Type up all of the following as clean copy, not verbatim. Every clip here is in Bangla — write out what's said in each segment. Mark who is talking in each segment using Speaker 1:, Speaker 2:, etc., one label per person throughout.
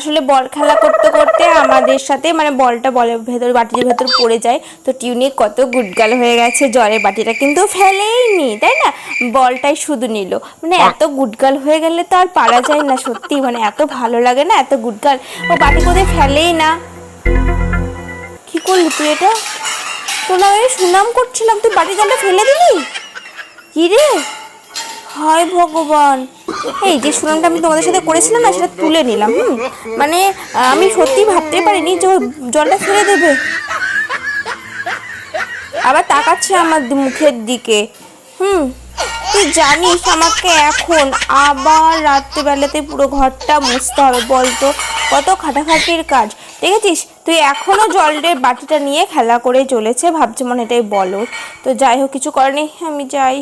Speaker 1: আসলে বল খেলা করতে করতে আমাদের সাথে মানে বলটা বলের ভেতর বাটির ভেতর পড়ে যায়। তো টিউনিক কত গুডগাল হয়ে গেছে, জলের বাটিটা কিন্তু ফেলেইনি, তাই না, বলটাই শুধু নিল। মানে এত গুডগাল হয়ে গেলে তো আর পারা যায় না, সত্যি মানে এত ভালো লাগে না, এত গুডগাল। ও বাটি কোথায় ফেলেই না। কি করলি তুই এটা? তোলা আমি সুনাম করছিলাম, তুই বাটি জলটা ফেলে দিলি? কি রে, হায় ভগবান। এই যে সুনামটা আমি তোমাদের সাথে করেছিলাম না, সেটা তুলে নিলাম। মানে আমি সত্যি ভাবতে পারিনি যে ও জলটা ফেলে দেবে। আবার তাকাচ্ছে আমার মুখের দিকে। তুই জানিস আমাকে এখন আবার রাত্রিবেলাতে পুরো ঘরটা মুছতে হবে, বলতো কত খাটাখাটির কাজ। দেখেছিস তুই এখনো জলের বাটিটা নিয়ে খেলা করে চলেছে, ভাবছে মনে এটাই বলো। তো যাই হোক, কিছু করেনি, আমি যাই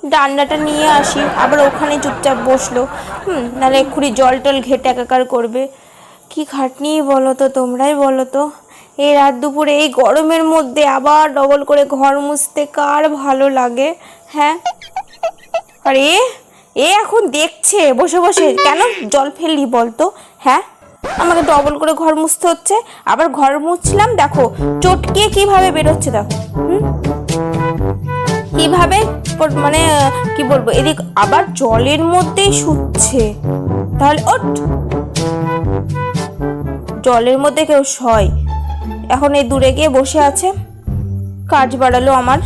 Speaker 1: ডান্ডাটা নিয়ে আসি। আবার ওখানে চুপচাপ বসলো। নাহলে এক্ষুনি জল টল ঘেটে একাকার করবে। কি খাটনি বলো তো, তোমরাই বলো তো। এই রাত দুপুরে এই গরমের মধ্যে আবার ডবল করে ঘর মুছতে কার ভালো লাগে? হ্যাঁ, আর এ এখন দেখছে বসে বসে কেন জল ফেললি বলতো। হ্যাঁ, আমাকে ডবল করে ঘর মুছতে হচ্ছে। আবার ঘর মুছলাম, দেখো চটকে কিভাবে বেরোচ্ছে, দেখো কিভাবে, মানে কি বলবো, এদিক আবার জলের মধ্যেই শুচ্ছে। তাহলে ওঠ, জলের মধ্যে কেউ শয়? এখন এই দূরে গিয়ে বসে আছে, কাজ বাড়ালো আমার।